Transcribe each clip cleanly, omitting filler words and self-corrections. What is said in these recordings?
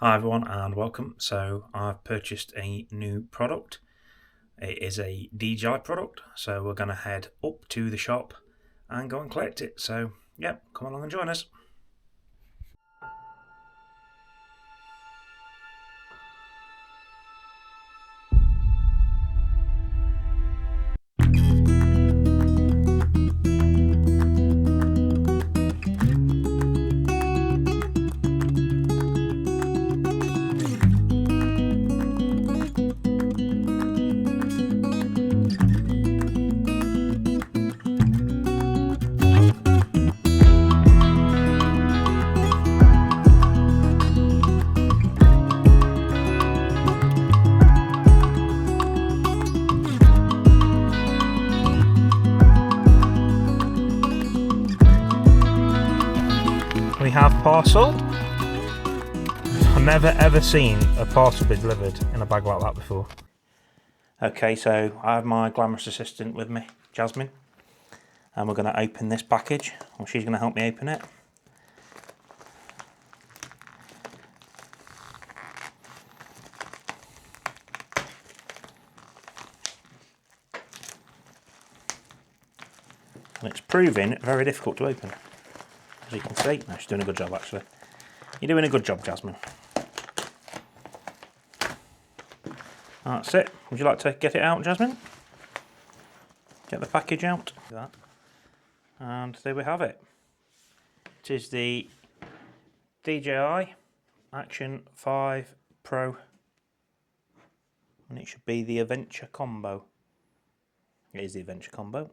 Hi everyone and welcome. So I've purchased a new product. It is a DJI product, so we're going to head up to the shop and go and collect it. So yeah, come along and join us. We have parcel. I've never ever seen a parcel be delivered in a bag like that before. Okay, so I have my glamorous assistant with me, Jasmine, and we're going to open this package. Well, she's going to help me open it. And it's proving very difficult to open, as you can see. No, she's doing a good job actually. You're doing a good job, Jasmine. That's it. Would you like to get it out, Jasmine? Get the package out. And there we have it. It is the DJI Action 5 Pro. And it should be the Adventure Combo. It is the Adventure Combo.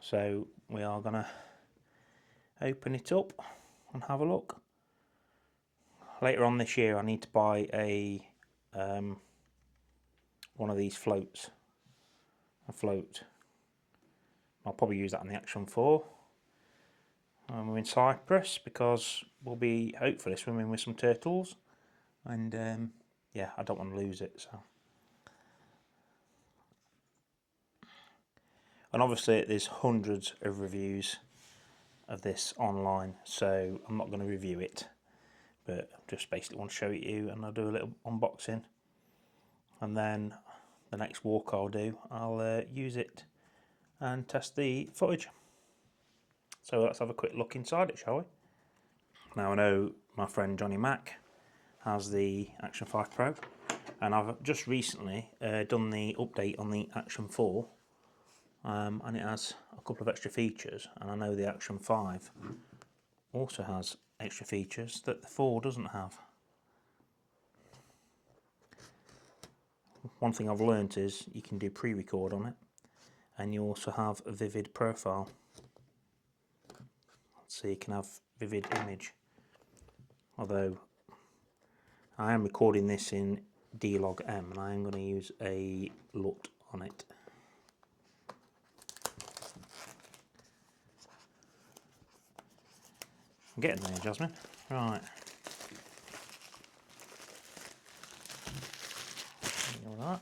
So we are going to open it up and have a look. Later on this year I need to buy a one of these floats. A float. I'll probably use that on the Action 4. We're in Cyprus because we'll be hopefully swimming with some turtles, and yeah, I don't want to lose it. So, and obviously there's hundreds of reviews of this online, so I'm not going to review it, but just basically want to show it to you, and I'll do a little unboxing, and then the next walk I'll use it and test the footage. So let's have a quick look inside it, shall we? Now I know my friend Johnny Mac has the Action 5 Pro, and I've just recently done the update on the Action 4, and it has a couple of extra features, and I know the Action 5 also has extra features that the 4 doesn't have. One thing I've learnt is you can do pre-record on it, and you also have a vivid profile, so you can have vivid image. Although I am recording this in D-Log-M, and I am going to use a LUT on it. I'm getting there, Jasmine. Right. Go with that.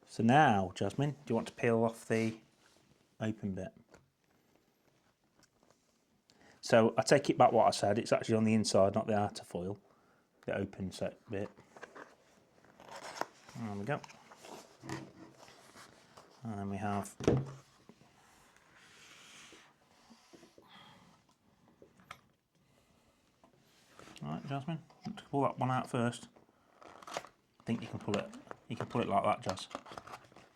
So now, Jasmine, do you want to peel off the open bit? So I take it back what I said, it's actually on the inside, not the outer foil, the open set bit. There we go. And then we have right, Jasmine, pull that one out first. I think you can pull it like that, Jas.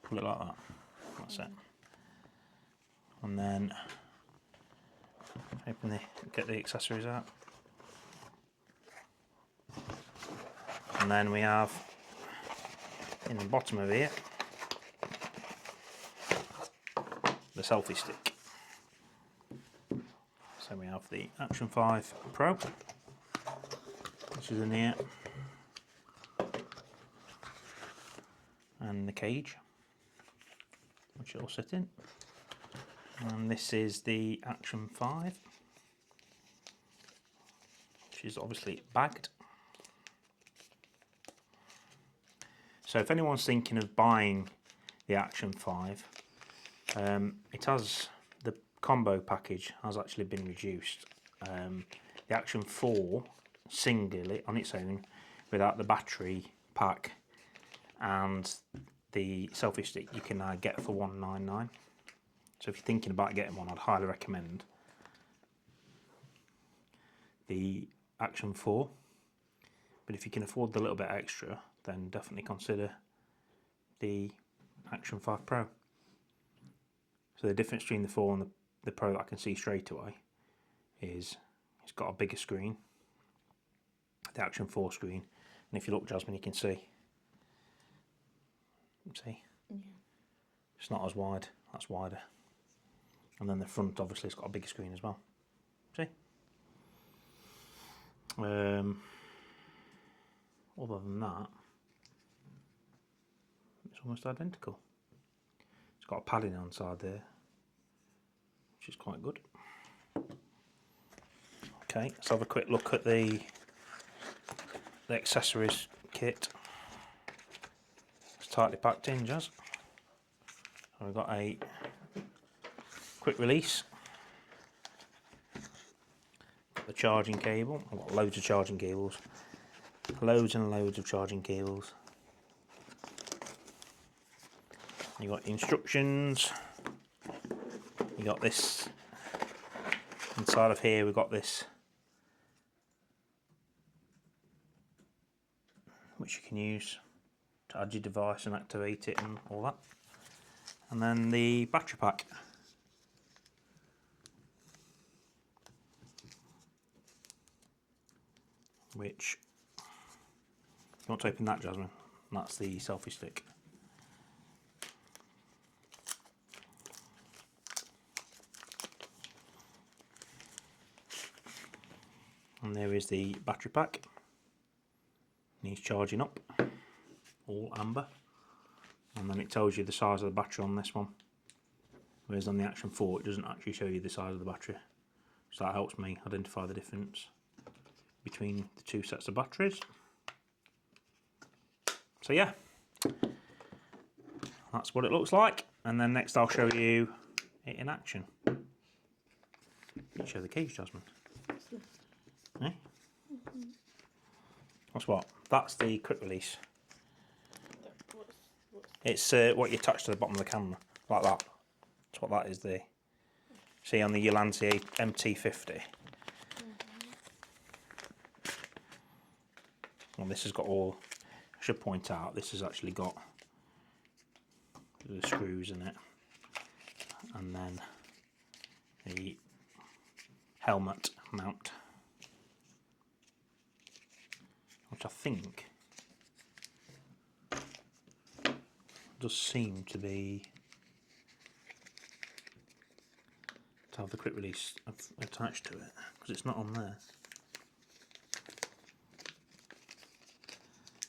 Pull it like that. That's it. And then get the accessories out. And then we have in the bottom of here the selfie stick. So we have the Action 5 Pro, which is in here, and the cage, which it'll sit in. And this is the Action 5, which is obviously bagged. So if anyone's thinking of buying the Action 5, it has the combo package has actually been reduced. The Action 4 singly on its own, without the battery pack and the selfie stick, you can now get for $199. So if you're thinking about getting one, I'd highly recommend the Action 4. But if you can afford the little bit extra, then definitely consider the Action 5 Pro. So the difference between the 4 and the Pro that I can see straight away is it's got a bigger screen, the Action 4 screen, and if you look, Jasmine, you can see. See? Yeah. It's not as wide, that's wider. And then the front obviously has got a bigger screen as well. See? Other than that, it's almost identical. It's got a padding on the side there, which is quite good. Okay, let's have a quick look at the accessories kit. It's tightly packed in, Jazz. So we've got a quick release, got the charging cable. I've got loads of charging cables, loads and loads of charging cables. You got instructions. You got this inside of here. We've got this, which you can use to add your device and activate it and all that. And then the battery pack. Which, you want to open that, Jasmine? That's the selfie stick. And there is the battery pack. Needs charging up, all amber. And then it tells you the size of the battery on this one. Whereas on the Action 4 it doesn't actually show you the size of the battery. So that helps me identify the difference between the two sets of batteries. So yeah, that's what it looks like. And then next I'll show you it in action. Show the cage, Jasmine. Eh? What's what? That's the quick release. It's what you attach to the bottom of the camera, like that. That's what that is there. See on the Ulanzi MT50. Well, this has got all, I should point out, this has actually got the screws in it. And then the helmet mount, which I think does seem to be to have the quick release attached to it, because it's not on there.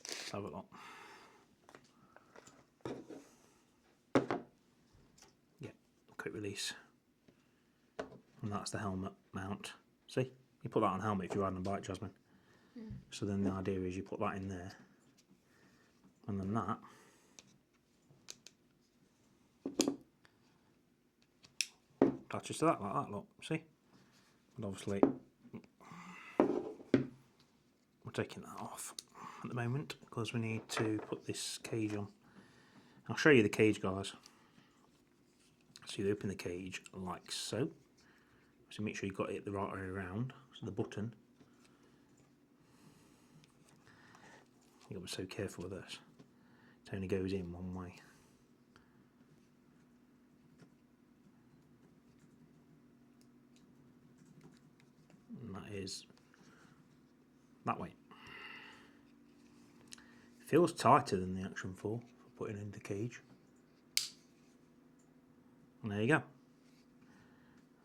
Let's have a look. Yeah, quick release. And that's the helmet mount. See, you put that on helmet if you're riding a bike, Jasmine. So then the idea is you put that in there, and then that attaches to that like that, look, see? And obviously we're taking that off at the moment because we need to put this cage on. I'll show you the cage, guys. So you open the cage like so. So make sure you've got it the right way around. So the button, you've got to be so careful with this. It only goes in one way. And that is that way. Feels tighter than the Action 4 for putting in the cage. And there you go.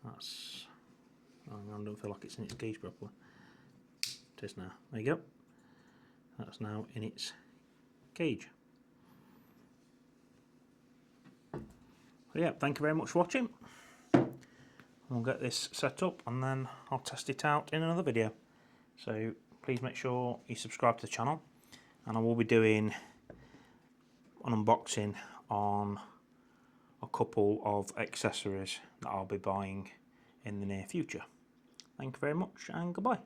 That's, I don't feel like it's in its cage properly. It is now. There you go. That's now in its cage. So yeah, thank you very much for watching. We'll get this set up and then I'll test it out in another video. So please make sure you subscribe to the channel, and I will be doing an unboxing on a couple of accessories that I'll be buying in the near future. Thank you very much and goodbye.